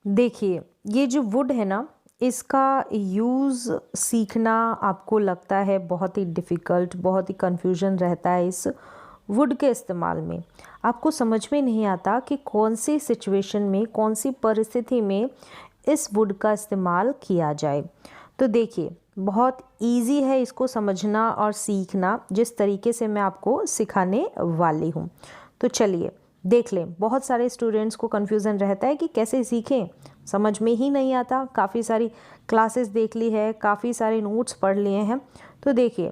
देखिए, ये जो वुड है ना, इसका यूज़ सीखना आपको लगता है बहुत ही डिफ़िकल्ट, बहुत ही कन्फ्यूजन रहता है इस वुड के इस्तेमाल में। आपको समझ में नहीं आता कि कौन सी सिचुएशन में, कौन सी परिस्थिति में इस वुड का इस्तेमाल किया जाए। तो देखिए, बहुत ईज़ी है इसको समझना और सीखना, जिस तरीके से मैं आपको सिखाने वाली हूँ। तो चलिए देख लें। बहुत सारे स्टूडेंट्स को कन्फ्यूज़न रहता है कि कैसे सीखें, समझ में ही नहीं आता। काफ़ी सारी क्लासेस देख ली है, काफ़ी सारे नोट्स पढ़ लिए हैं। तो देखिए,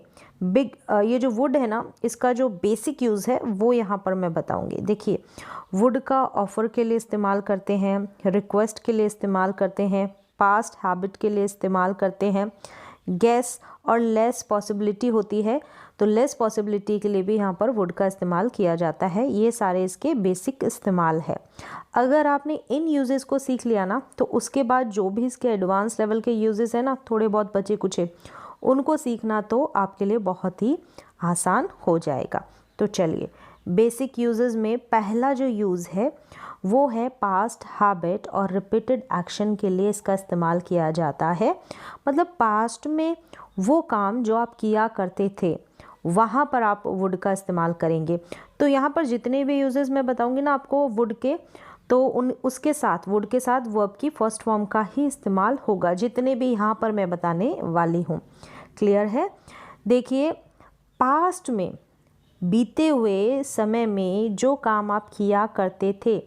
ये जो वुड है ना, इसका जो बेसिक यूज़ है वो यहाँ पर मैं बताऊँगी। देखिए, वुड का ऑफ़र के लिए इस्तेमाल करते हैं, रिक्वेस्ट के लिए इस्तेमाल करते हैं, पास्ट हैबिट के लिए इस्तेमाल करते हैं, गेस और लेस पॉसिबिलिटी होती है तो लेस पॉसिबिलिटी के लिए भी यहाँ पर वुड का इस्तेमाल किया जाता है। ये सारे इसके बेसिक इस्तेमाल है। अगर आपने इन यूजेस को सीख लिया ना, तो उसके बाद जो भी इसके एडवांस लेवल के यूजेस हैं ना, थोड़े बहुत बचे कुचे, उनको सीखना तो आपके लिए बहुत ही आसान हो जाएगा। तो चलिए, बेसिक यूजेस में पहला जो यूज़ है वो है पास्ट हैबिट और रिपीटेड एक्शन के लिए इसका इस्तेमाल किया जाता है। मतलब पास्ट में वो काम जो आप किया करते थे, वहाँ पर आप वुड का इस्तेमाल करेंगे। तो यहाँ पर जितने भी यूजेस मैं बताऊँगी ना आपको वुड के, तो उसके साथ वुड के साथ वर्ब की फर्स्ट फॉर्म का ही इस्तेमाल होगा, जितने भी यहाँ पर मैं बताने वाली हूँ। क्लियर है? देखिए, पास्ट में बीते हुए समय में जो काम आप किया करते थे,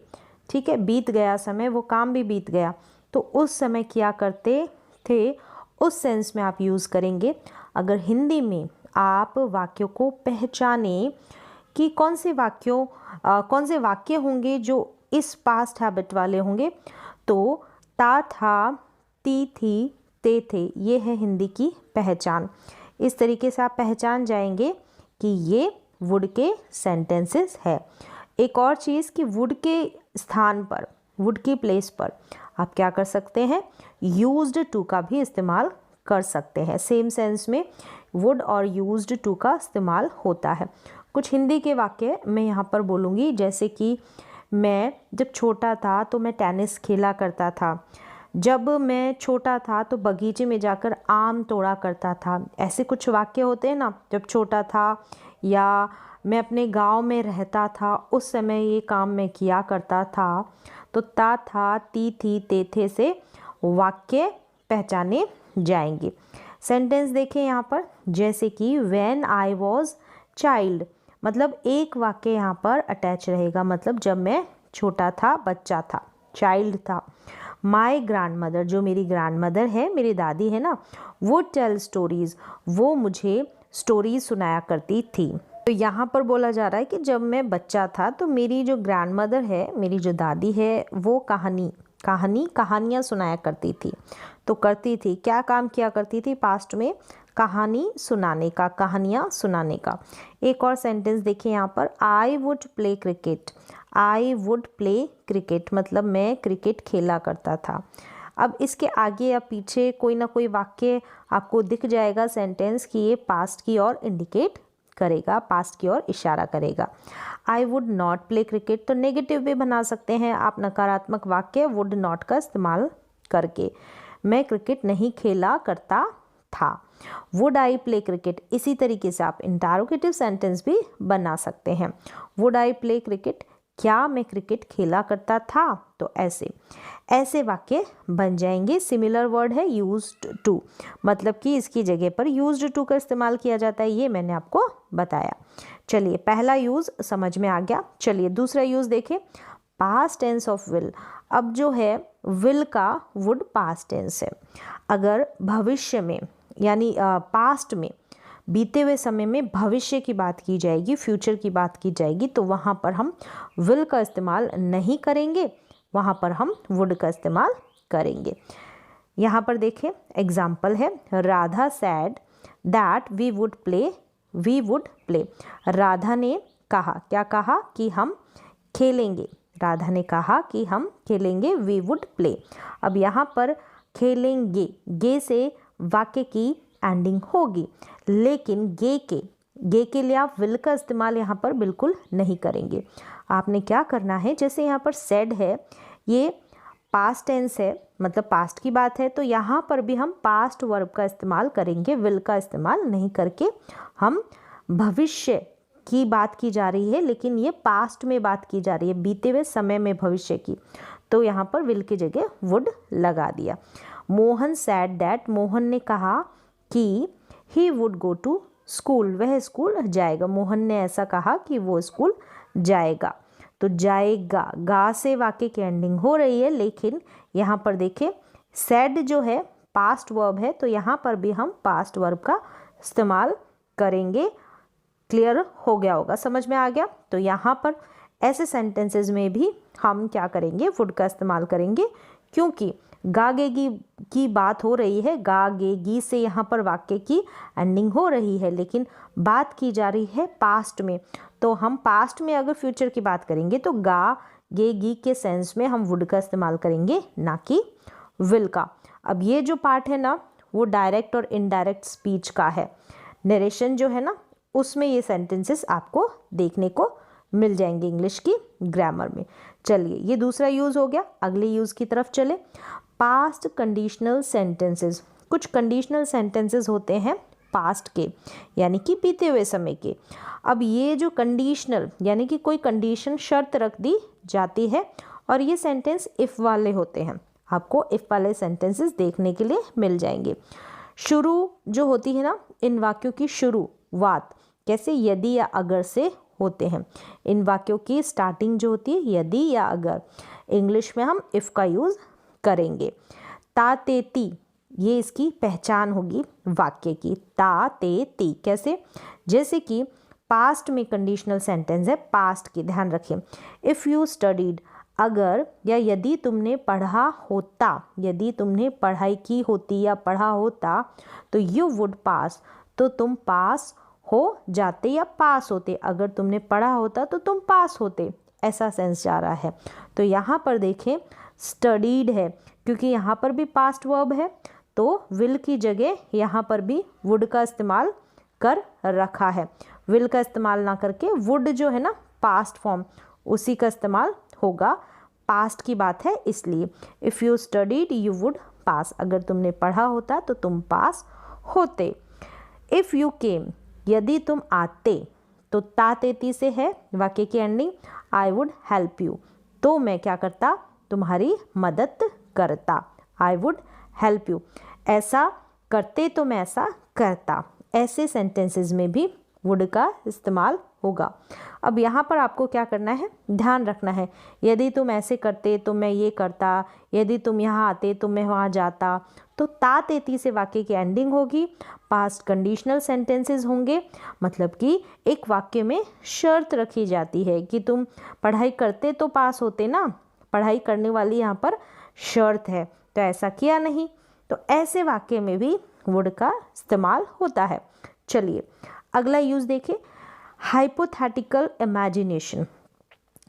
ठीक है, बीत गया समय, वो काम भी बीत गया, तो उस समय किया करते थे, उस सेंस में आप यूज़ करेंगे। अगर हिंदी में आप वाक्यों को पहचाने कि कौन से वाक्य होंगे जो इस पास्ट हैबिट वाले होंगे, तो ता था, ती थी, ते थे, ये है हिंदी की पहचान। इस तरीके से आप पहचान जाएंगे कि ये वुड के सेंटेंसेस है। एक और चीज़ कि वुड के स्थान पर, वुड की प्लेस पर आप क्या कर सकते हैं, यूज्ड टू का भी इस्तेमाल कर सकते हैं। सेम सेंस में वुड और यूज्ड टू का इस्तेमाल होता है। कुछ हिंदी के वाक्य मैं यहाँ पर बोलूँगी, जैसे कि मैं जब छोटा था तो मैं टेनिस खेला करता था, जब मैं छोटा था तो बगीचे में जाकर आम तोड़ा करता था। ऐसे कुछ वाक्य होते हैं ना, जब छोटा था, या मैं अपने गांव में रहता था, उस समय ये काम मैं किया करता था। तो ता था, ती थी, ते थे से वाक्य पहचाने जाएंगे। सेंटेंस देखें यहाँ पर, जैसे कि व्हेन आई वॉज चाइल्ड, मतलब एक वाक्य यहाँ पर अटैच रहेगा, मतलब जब मैं छोटा था, बच्चा था, चाइल्ड था। माई ग्रैंड मदर, जो मेरी ग्रैंड मदर है, मेरी दादी है ना, वो टेल स्टोरीज, वो मुझे स्टोरीज सुनाया करती थी। तो यहाँ पर बोला जा रहा है कि जब मैं बच्चा था तो मेरी जो ग्रैंड मदर है, मेरी जो दादी है, वो कहानियाँ सुनाया करती थी। तो करती थी, क्या काम किया करती थी पास्ट में, कहानी सुनाने का, कहानियाँ सुनाने का। एक और सेंटेंस देखिए यहाँ पर, I would play cricket, I would play cricket, मतलब मैं क्रिकेट खेला करता था। अब इसके आगे या पीछे कोई ना कोई वाक्य आपको दिख जाएगा सेंटेंस कि ये पास्ट की ओर इंडिकेट करेगा, पास्ट की ओर इशारा करेगा। I would not play cricket, तो नेगेटिव भी बना सकते हैं आप नकारात्मक वाक्य वुड नॉट का इस्तेमाल करके। मैं क्रिकेट नहीं खेला करता था। वुड आई प्ले क्रिकेट, इसी तरीके से आप इंटरोगेटिव सेंटेंस भी बना सकते हैं। वुड आई प्ले क्रिकेट, क्या मैं क्रिकेट खेला करता था, तो ऐसे वाक्य बन जाएंगे। सिमिलर वर्ड है यूज्ड टू, मतलब कि इसकी जगह पर यूज्ड टू का इस्तेमाल किया जाता है, ये मैंने आपको बताया। चलिए, पहला यूज समझ में आ गया। चलिए दूसरा यूज देखें, पास्ट टेंस ऑफ विल। अब जो है विल का वुड पास्ट टेंस है। अगर भविष्य में, यानी पास्ट में, बीते हुए समय में भविष्य की बात की जाएगी, फ्यूचर की बात की जाएगी, तो वहाँ पर हम विल का इस्तेमाल नहीं करेंगे, वहाँ पर हम वुड का इस्तेमाल करेंगे। यहाँ पर देखें एग्जाम्पल है, Radha said that we would play. Radha ने कहा, क्या कहा, कि हम खेलेंगे। राधा ने कहा कि हम खेलेंगे, वी वुड प्ले। अब यहाँ पर खेलेंगे, गे से वाक्य की एंडिंग होगी, लेकिन गे के लिए आप विल का इस्तेमाल यहाँ पर बिल्कुल नहीं करेंगे। आपने क्या करना है, जैसे यहाँ पर सेड है, ये पास्ट टेंस है, मतलब पास्ट की बात है, तो यहाँ पर भी हम पास्ट वर्ब का इस्तेमाल करेंगे, विल का इस्तेमाल नहीं करके। हम भविष्य की बात की जा रही है, लेकिन ये पास्ट में बात की जा रही है, बीते हुए समय में भविष्य की, तो यहाँ पर विल की जगह वुड लगा दिया। मोहन सैड दैट, मोहन ने कहा कि he would go to school, वह स्कूल जाएगा। मोहन ने ऐसा कहा कि वो स्कूल जाएगा। तो जाएगा, गा से वाक्य की एंडिंग हो रही है, लेकिन यहाँ पर देखें सैड जो है पास्ट वर्ब है, तो यहाँ पर भी हम पास्ट वर्ब का इस्तेमाल करेंगे। क्लियर हो गया होगा, समझ में आ गया। तो यहाँ पर ऐसे सेंटेंसेस में भी हम क्या करेंगे, वुड का इस्तेमाल करेंगे, क्योंकि गागेगी की बात हो रही है, गागेगी से यहाँ पर वाक्य की एंडिंग हो रही है, लेकिन बात की जा रही है पास्ट में। तो हम पास्ट में अगर फ्यूचर की बात करेंगे तो गागेगी के सेंस में हम वुड का इस्तेमाल करेंगे, ना कि विल का। अब ये जो पार्ट है ना, वो डायरेक्ट और इनडायरेक्ट स्पीच का है। नरेशन जो है ना, उसमें ये सेंटेंसेस आपको देखने को मिल जाएंगे इंग्लिश की ग्रामर में। चलिए, ये दूसरा यूज़ हो गया, अगले यूज़ की तरफ चले। Past conditional sentences. कुछ कंडीशनल सेंटेंसेस होते हैं पास्ट के, यानी कि बीते हुए समय के। अब ये जो कंडीशनल, यानी कि कोई कंडीशन शर्त रख दी जाती है, और ये सेंटेंस इफ़ वाले होते हैं। आपको इफ़ वाले सेंटेंसेस देखने के लिए मिल जाएंगे। शुरू जो होती है ना, इन वाक्यों की शुरुआत कैसे यदि या अगर से होते हैं। इन वाक्यों की स्टार्टिंग जो होती है यदि या अगर, इंग्लिश में हम इफ़ का यूज़ करेंगे। ता ते ती, ये इसकी पहचान होगी वाक्य की। ता ते ती कैसे, जैसे कि पास्ट में कंडीशनल सेंटेंस है, पास्ट की, ध्यान रखें। इफ़ यू स्टडीड, अगर या यदि तुमने पढ़ा होता, यदि तुमने पढ़ाई की होती या पढ़ा होता, तो यू वुड पास, तो तुम पास हो जाते या पास होते। अगर तुमने पढ़ा होता तो तुम पास होते, ऐसा सेंस जा रहा है। तो यहाँ पर देखें स्टडीड है, क्योंकि यहाँ पर भी पास्ट वर्ब है, तो विल की जगह यहाँ पर भी वुड का इस्तेमाल कर रखा है। विल का इस्तेमाल ना करके वुड जो है ना पास्ट फॉर्म, उसी का इस्तेमाल होगा। पास्ट की बात है इसलिए। If you studied you would पास, अगर तुमने पढ़ा होता तो तुम पास होते। इफ़ यू केम, यदि तुम आते, तो ता तेती से है वाक्य की ending. I would help you, तो मैं क्या करता, तुम्हारी मदद करता। आई वुड हेल्प यू, ऐसा करते तो मैं ऐसा करता। ऐसे सेंटेंसेस में भी वुड का इस्तेमाल होगा। अब यहाँ पर आपको क्या करना है, ध्यान रखना है। यदि तुम ऐसे करते तो मैं ये करता, यदि तुम यहाँ आते तो मैं वहाँ जाता। तो ता तेती से वाक्य की एंडिंग होगी। पास्ट कंडीशनल सेंटेंसेस होंगे, मतलब कि एक वाक्य में शर्त रखी जाती है कि तुम पढ़ाई करते तो पास होते ना, पढ़ाई करने वाली यहाँ पर शर्त है, तो ऐसा किया नहीं, तो ऐसे वाक्य में भी वुड का इस्तेमाल होता है। चलिए अगला यूज़ देखिए, हाइपोथेटिकल इमेजिनेशन,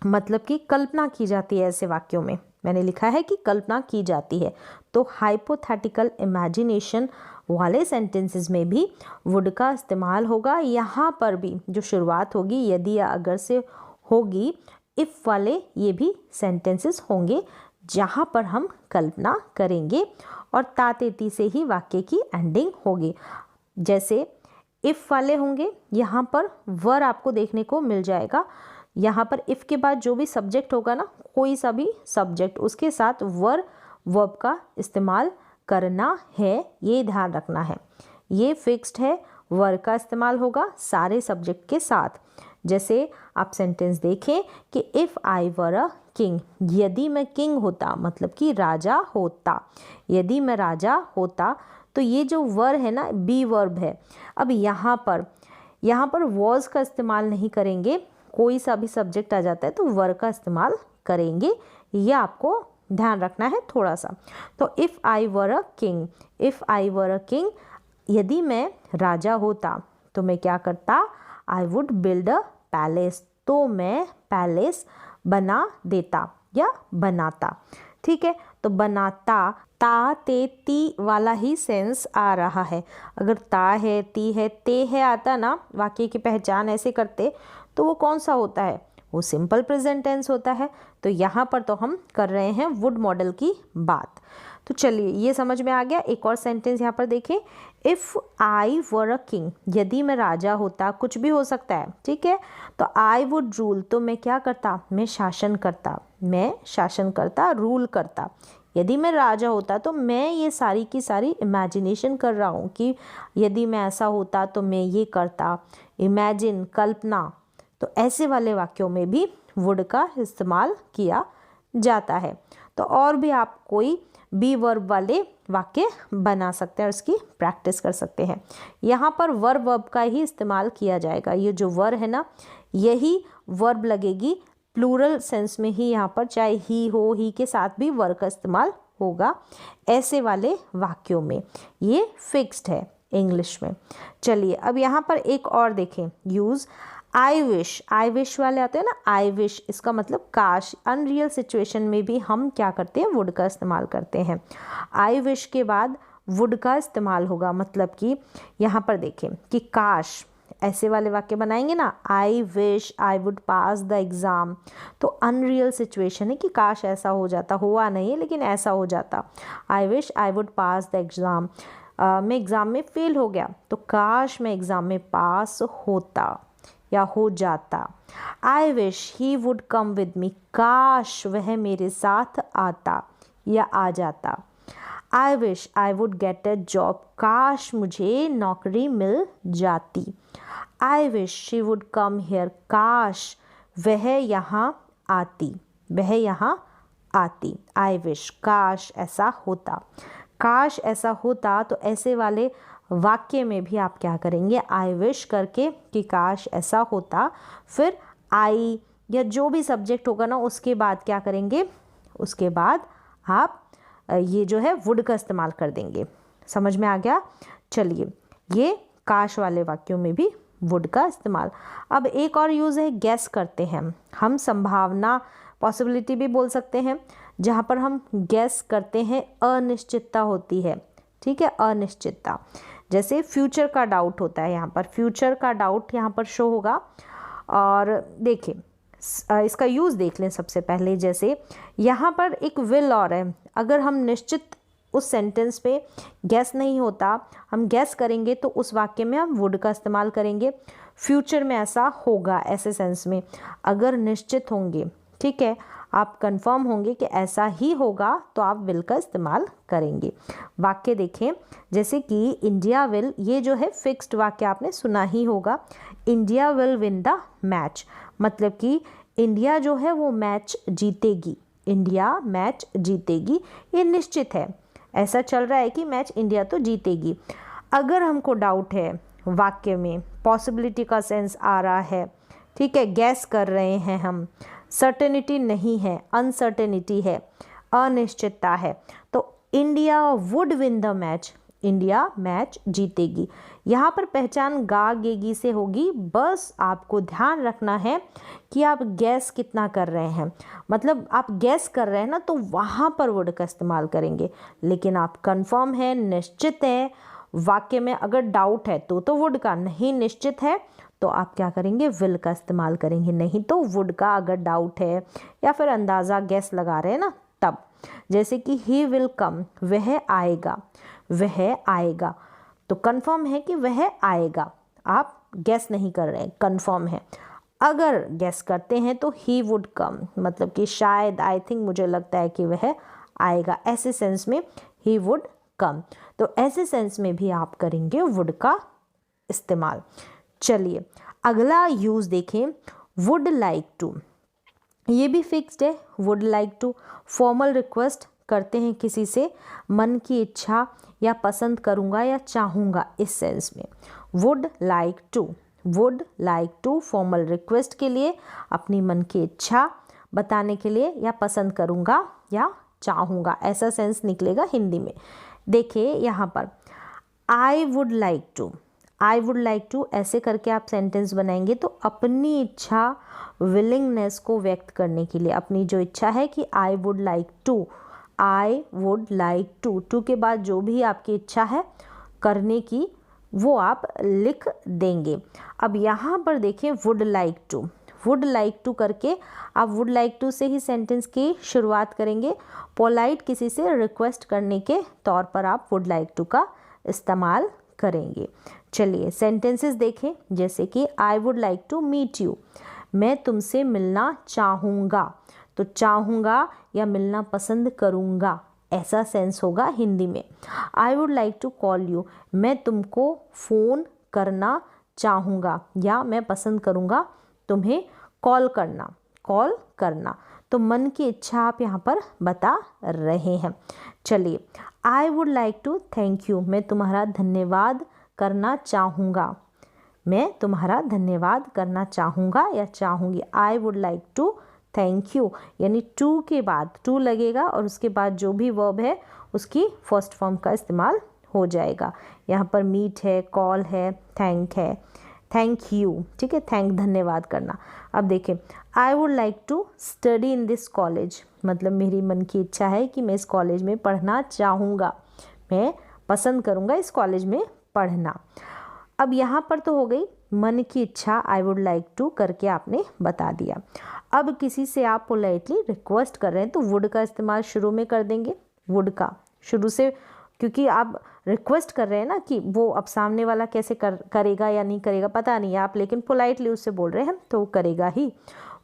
मतलब कि कल्पना की जाती है ऐसे वाक्यों में। मैंने लिखा है कि कल्पना की जाती है, तो हाइपोथेटिकल इमेजिनेशन वाले सेंटेंसेस में भी वुड का इस्तेमाल होगा। यहाँ पर भी जो शुरुआत होगी यदि या अगर से होगी, इफ़ वाले ये भी सेंटेंसेस होंगे जहाँ पर हम कल्पना करेंगे, और ता तेती से ही वाक्य की एंडिंग होगी। जैसे इफ़ वाले होंगे, यहाँ पर वर आपको देखने को मिल जाएगा। यहाँ पर इफ़ के बाद जो भी सब्जेक्ट होगा ना, कोई सा भी सब्जेक्ट, उसके साथ वर वर्ब का इस्तेमाल करना है, ये ध्यान रखना है। ये फिक्स्ड है, वर का इस्तेमाल होगा सारे सब्जेक्ट के साथ। जैसे आप सेंटेंस देखें कि if I were a king, यदि मैं किंग होता, मतलब कि राजा होता। यदि मैं राजा होता, तो ये जो वर है ना, बी वर्ब है। अब यहाँ पर वॉज का इस्तेमाल नहीं करेंगे, कोई सा भी सब्जेक्ट आ जाता है तो वर का इस्तेमाल करेंगे, ये आपको ध्यान रखना है थोड़ा सा। तो if I were a king, if I were a king, यदि मैं राजा होता तो मैं क्या करता, I would build a palace, तो मैं पैलेस बना देता या बनाता। ठीक है, तो बनाता, ता ते ती वाला ही सेंस आ रहा है। अगर ता है, ती है, ते है आता ना, वाक्य की पहचान ऐसे करते, तो वो कौन सा होता है, वो सिंपल प्रेजेंट टेंस होता है। तो यहाँ पर तो हम कर रहे हैं वुड मॉडल की बात। तो चलिए ये समझ में आ गया। एक और सेंटेंस यहाँ पर देखें, if I were a king, यदि मैं राजा होता, कुछ भी हो सकता है, ठीक है। तो आई वुड रूल, तो मैं क्या करता, मैं शासन करता, मैं शासन करता, रूल करता। यदि मैं राजा होता तो मैं ये सारी की सारी इमेजिनेशन कर रहा हूँ कि यदि मैं ऐसा होता तो मैं ये करता, इमेजिन, कल्पना। तो ऐसे वाले वाक्यों में भी वुड का इस्तेमाल किया जाता है। तो और भी आप कोई बी वर्ब वाले वाक्य बना सकते हैं और उसकी प्रैक्टिस कर सकते हैं। यहाँ पर वर्ब का ही इस्तेमाल किया जाएगा। ये जो वर है ना, यही वर्ब लगेगी प्लूरल सेंस में ही। यहाँ पर चाहे ही हो, ही के साथ भी वर्ब का इस्तेमाल होगा ऐसे वाले वाक्यों में। ये फिक्स्ड है इंग्लिश में। चलिए अब यहाँ पर एक और देखें, यूज़ आई विश वाले आते हैं ना, आई विश, इसका मतलब काश। अनरियल सिचुएशन में भी हम क्या करते हैं, वुड का इस्तेमाल करते हैं। आई विश के बाद वुड का इस्तेमाल होगा, मतलब कि यहाँ पर देखें कि काश, ऐसे वाले वाक्य बनाएंगे ना, I wish I would pass the exam. तो अनरियल सिचुएशन है कि काश ऐसा हो जाता, हुआ नहीं है लेकिन ऐसा हो जाता। I wish I would pass the exam, मैं एग्ज़ाम में फेल हो गया, तो काश मैं एग्ज़ाम में पास होता या हो जाता। I wish he would come with me, काश वह मेरे साथ आता या आ जाता। I wish I would get a job, काश मुझे नौकरी मिल जाती। I wish she would come here, काश वह यहाँ आती, वह यहाँ आती। आई विश, काश ऐसा होता, काश ऐसा होता। तो ऐसे वाले वाक्य में भी आप क्या करेंगे, आई विश करके कि काश ऐसा होता, फिर आई या जो भी सब्जेक्ट होगा ना उसके बाद क्या करेंगे, उसके बाद आप ये जो है वुड का इस्तेमाल कर देंगे। समझ में आ गया। चलिए ये काश वाले वाक्यों में भी वुड का इस्तेमाल। अब एक और यूज़ है गैस करते हैं हम, संभावना, पॉसिबिलिटी भी बोल सकते हैं, जहाँ पर हम गैस करते हैं, अनिश्चितता होती है, ठीक है, अनिश्चितता। जैसे फ्यूचर का डाउट होता है, यहाँ पर फ्यूचर का डाउट यहाँ पर शो होगा। और देखिए इसका यूज़ देख लें सबसे पहले। जैसे यहाँ पर एक विल और है, अगर हम निश्चित उस सेंटेंस पे गैस नहीं होता, हम गैस करेंगे तो उस वाक्य में हम वुड का इस्तेमाल करेंगे। फ्यूचर में ऐसा होगा, ऐसे सेंस में अगर निश्चित होंगे, ठीक है, आप कंफर्म होंगे कि ऐसा ही होगा, तो आप विल का इस्तेमाल करेंगे। वाक्य देखें, जैसे कि इंडिया विल, ये जो है फिक्स्ड वाक्य आपने सुना ही होगा, India will win the match, मतलब कि इंडिया जो है वो मैच जीतेगी, इंडिया मैच जीतेगी, ये निश्चित है, ऐसा चल रहा है कि मैच इंडिया तो जीतेगी। अगर हमको डाउट है वाक्य में, पॉसिबिलिटी का सेंस आ रहा है, ठीक है, गैस कर रहे हैं हम, सर्टेनिटी नहीं है, अनसर्टेनिटी है, अनिश्चितता है, तो India would win the match, India match जीतेगी। यहाँ पर पहचान गा गेगी से होगी, बस आपको ध्यान रखना है कि आप गैस कितना कर रहे हैं, मतलब आप गैस कर रहे हैं ना, तो वहाँ पर वुड का इस्तेमाल करेंगे। लेकिन आप कंफर्म है, निश्चित है, वाक्य में अगर डाउट है तो वुड का, नहीं निश्चित है तो आप क्या करेंगे, विल का इस्तेमाल करेंगे। नहीं तो वुड का अगर डाउट है या फिर अंदाज़ा गैस लगा रहे हैं ना तब। जैसे कि ही विल कम, वह आएगा, वह आएगा, तो कंफर्म है कि वह आएगा, आप गैस नहीं कर रहे हैं, कंफर्म है। अगर गैस करते हैं तो ही वुड कम, मतलब कि शायद, आई थिंक, मुझे लगता है कि वह आएगा, ऐसे सेंस में ही वुड कम। तो ऐसे सेंस में भी आप करेंगे वुड का इस्तेमाल। चलिए अगला यूज़ देखें, वुड लाइक टू, ये भी फिक्स्ड है। Would like to formal request करते हैं किसी से, मन की इच्छा या पसंद करूँगा या चाहूँगा, इस सेंस में would like to. Would like to formal request के लिए, अपनी मन की इच्छा बताने के लिए, या पसंद करूँगा या चाहूँगा, ऐसा सेंस निकलेगा हिंदी में। देखिए यहाँ पर I would like to, I would like to ऐसे करके आप सेंटेंस बनाएंगे तो अपनी इच्छा, विलिंगनेस को व्यक्त करने के लिए, अपनी जो इच्छा है कि I would like to, I would like to, to के बाद जो भी आपकी इच्छा है करने की वो आप लिख देंगे। अब यहाँ पर देखें would like to, would like to करके आप वुड लाइक टू से ही सेंटेंस की शुरुआत करेंगे। पोलाइट किसी से रिक्वेस्ट करने के तौर पर आप वुड लाइक टू का इस्तेमाल करेंगे। चलिए सेंटेंसेस देखें, जैसे कि I would like to meet you, मैं तुमसे मिलना चाहूँगा। तो चाहूँगा या मिलना पसंद करूँगा ऐसा सेंस होगा हिंदी में। I would like to call you, मैं तुमको फ़ोन करना चाहूँगा या मैं पसंद करूँगा तुम्हें कॉल करना। तो मन की इच्छा आप यहाँ पर बता रहे हैं। चलिए, I would like to thank you, मैं तुम्हारा धन्यवाद करना चाहूँगा। मैं तुम्हारा धन्यवाद करना चाहूँगा या चाहूँगी। I would like to thank you, यानी टू के बाद टू लगेगा और उसके बाद जो भी वर्ब है उसकी फर्स्ट फॉर्म का इस्तेमाल हो जाएगा। यहाँ पर मीट है, कॉल है, थैंक है, थैंक यू, ठीक है, थैंक धन्यवाद करना। अब देखें, I would like to study in this college, मतलब मेरी मन की इच्छा है कि मैं इस कॉलेज में पढ़ना चाहूँगा, मैं पसंद करूँगा इस कॉलेज में पढ़ना। अब यहाँ पर तो हो गई मन की इच्छा, आई वुड लाइक टू करके आपने बता दिया। अब किसी से आप पोलाइटली रिक्वेस्ट कर रहे हैं तो वुड का इस्तेमाल शुरू में कर देंगे, वुड का शुरू से, क्योंकि आप रिक्वेस्ट कर रहे हैं ना कि वो अब सामने वाला कैसे करेगा या नहीं करेगा पता नहीं आप, लेकिन पोलाइटली उससे बोल रहे हैं तो वो करेगा ही।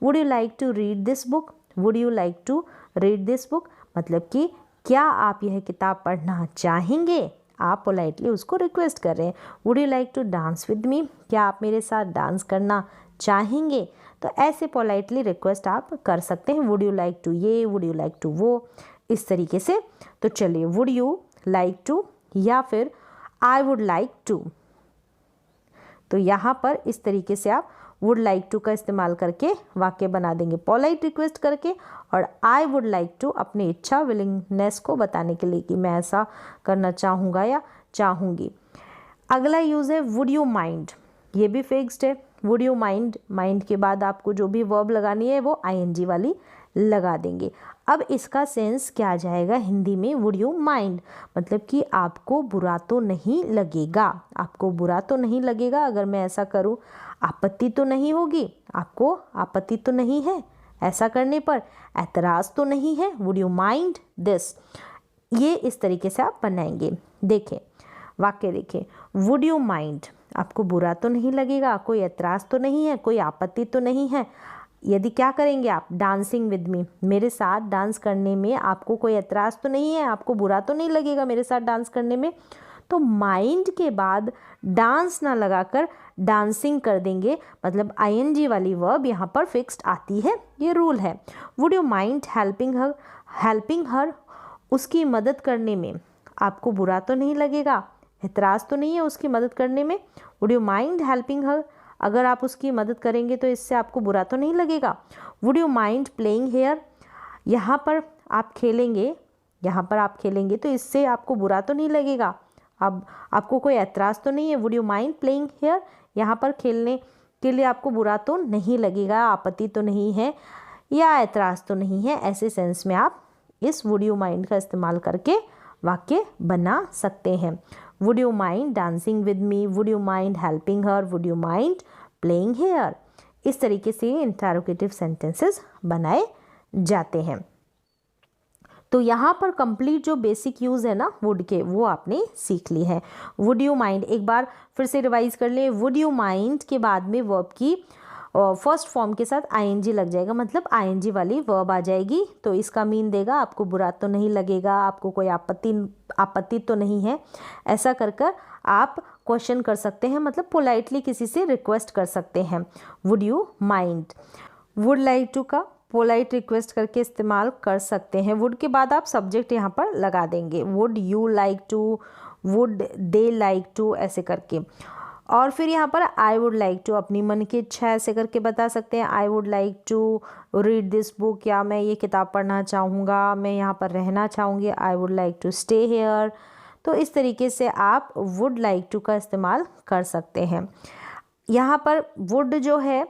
Would you like to read this book, would you like to read this book, मतलब कि क्या आप यह किताब पढ़ना चाहेंगे, आप पोलाइटली उसको रिक्वेस्ट कर रहे हैं। Would you like to dance with me, क्या आप मेरे साथ डांस करना चाहेंगे। तो ऐसे पोलाइटली रिक्वेस्ट आप कर सकते हैं, वुड यू लाइक टू ये, वुड यू लाइक टू वो, इस तरीके से। तो चलिए, वुड यू लाइक टू या फिर आई वुड लाइक टू, तो यहाँ पर इस तरीके से आप वुड लाइक टू का इस्तेमाल करके वाक्य बना देंगे, पोलाइट रिक्वेस्ट करके, और आई वुड लाइक टू अपनी इच्छा, विलिंगनेस को बताने के लिए कि मैं ऐसा करना चाहूँगा या चाहूँगी। अगला यूज़ है वुड यू माइंड, ये भी फिक्स्ड है। वुड यू माइंड, माइंड के बाद आपको जो भी वर्ब लगानी है वो आईएनजी वाली लगा देंगे। अब इसका सेंस क्या आ जाएगा हिंदी में, वुड यू माइंड, मतलब कि आपको बुरा तो नहीं लगेगा, आपको बुरा तो नहीं लगेगा अगर मैं ऐसा करूं, आपत्ति तो नहीं होगी, आपको आपत्ति तो नहीं है ऐसा करने पर, ऐतराज़ तो नहीं है, वुड यू माइंड दिस, ये इस तरीके से आप बनाएंगे। देखें वाक्य, देखें, वुड यू माइंड, आपको बुरा तो नहीं लगेगा, कोई ऐतराज़ तो नहीं है, कोई आपत्ति तो नहीं है, यदि क्या करेंगे आप, डांसिंग विद मी, मेरे साथ डांस करने में आपको कोई ऐतराज़ तो नहीं है, आपको बुरा तो नहीं लगेगा मेरे साथ डांस करने में। तो माइंड के बाद डांस ना लगाकर डांसिंग कर देंगे, मतलब आईएनजी वाली वर्ब यहाँ पर फिक्स्ड आती है, ये रूल है। वुड यू माइंड हेल्पिंग हर, उसकी मदद करने में आपको बुरा तो नहीं लगेगा, ऐतराज़ तो नहीं है उसकी मदद करने में। वुड यू माइंड हेल्पिंग हर, अगर आप उसकी मदद करेंगे तो इससे आपको बुरा तो नहीं लगेगा। Would you mind playing here, यहाँ पर आप खेलेंगे तो इससे आपको बुरा तो नहीं लगेगा, अब आपको कोई ऐतराज़ तो नहीं है। Would you mind playing here, यहाँ पर खेलने के लिए आपको बुरा तो नहीं लगेगा, आपत्ति तो नहीं है या ऐतराज़ तो नहीं है, ऐसे सेंस में आप इस वुड यू माइंड का इस्तेमाल करके वाक्य बना सकते हैं। Would you mind dancing with me, would you mind helping her, would you mind playing here, इस तरीके से इंटरोगेटिव सेंटेंसेस बनाए जाते हैं। तो यहाँ पर कंप्लीट जो बेसिक यूज़ है ना वुड के, वो आपने सीख ली है। वुड यू माइंड, एक बार फिर से रिवाइज कर लें, वुड यू माइंड के बाद में वर्ब की फर्स्ट फॉर्म के साथ आईएनजी लग जाएगा, मतलब आईएनजी वाली वर्ब आ जाएगी, तो इसका मीन देगा आपको बुरा तो नहीं लगेगा, आपको कोई आपत्ति तो नहीं है। ऐसा कर कर आप क्वेश्चन कर सकते हैं, मतलब पोलाइटली किसी से रिक्वेस्ट कर सकते हैं। Would you mind, would like to का पोलाइट रिक्वेस्ट करके इस्तेमाल कर सकते हैं। वुड के बाद आप सब्जेक्ट यहाँ पर लगा देंगे, would you like to, would they like to, ऐसे करके। और फिर यहाँ पर आई वुड लाइक टू, अपनी मन की इच्छा ऐसे करके बता सकते हैं, I would like to read this book, या मैं ये किताब पढ़ना चाहूँगा, मैं यहाँ पर रहना चाहूँगी, I would like to stay here. तो इस तरीके से आप वुड लाइक टू का इस्तेमाल कर सकते हैं। यहाँ पर वुड जो है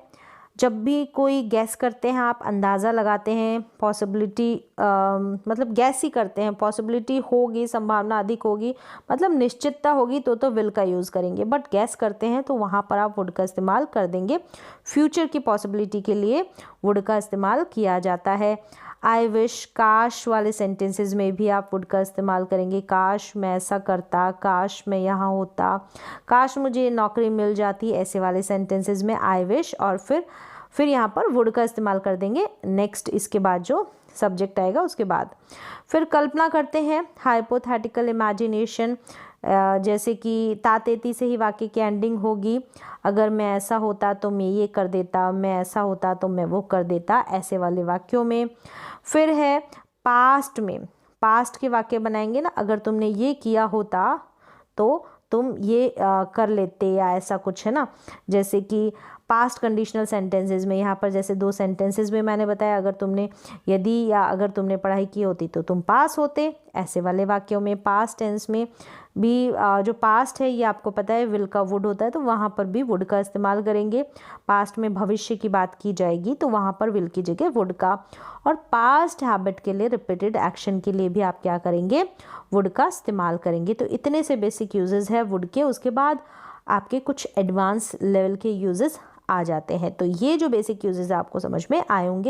जब भी कोई गैस करते हैं, आप अंदाज़ा लगाते हैं, पॉसिबिलिटी मतलब गैस ही करते हैं, पॉसिबिलिटी होगी, संभावना अधिक होगी, मतलब निश्चितता होगी तो विल का यूज़ करेंगे, बट गैस करते हैं तो वहाँ पर आप वुड का इस्तेमाल कर देंगे। फ्यूचर की पॉसिबिलिटी के लिए वुड का इस्तेमाल किया जाता है। आई विश, काश वाले सेंटेंसेस में भी आप वुड का इस्तेमाल करेंगे। काश मैं ऐसा करता, काश मैं यहाँ होता, काश मुझे नौकरी मिल जाती, ऐसे वाले सेंटेंसेस में आई विश और फिर यहाँ पर वुड का इस्तेमाल कर देंगे नेक्स्ट, इसके बाद जो सब्जेक्ट आएगा उसके बाद। फिर कल्पना करते हैं, हाइपोथेटिकल इमेजिनेशन, जैसे कि तातेती से ही वाक्य की एंडिंग होगी। अगर मैं ऐसा होता तो मैं ये कर देता, मैं ऐसा होता तो मैं वो कर देता, ऐसे वाले वाक्यों में। फिर है पास्ट में, पास्ट के वाक्य बनाएंगे ना, अगर तुमने ये किया होता तो तुम ये कर लेते, या ऐसा कुछ है ना। जैसे कि पास्ट कंडीशनल सेंटेंसेस में यहाँ पर जैसे 2 सेंटेंसेस में मैंने बताया, अगर तुमने यदि या अगर तुमने पढ़ाई की होती तो तुम पास होते, ऐसे वाले वाक्यों में। पास्ट टेंस में भी जो पास्ट है ये आपको पता है विल का वुड होता है, तो वहाँ पर भी वुड का इस्तेमाल करेंगे। पास्ट में भविष्य की बात की जाएगी तो वहाँ पर विल की जगह वुड का। और पास्ट हैबिट के लिए, रिपीटेड एक्शन के लिए भी आप क्या करेंगे, वुड का इस्तेमाल करेंगे। तो इतने से बेसिक यूजेस है वुड के। उसके बाद आपके कुछ एडवांस लेवल के यूजेस आ जाते हैं। तो ये जो बेसिक यूजेस आपको समझ में आए होंगे।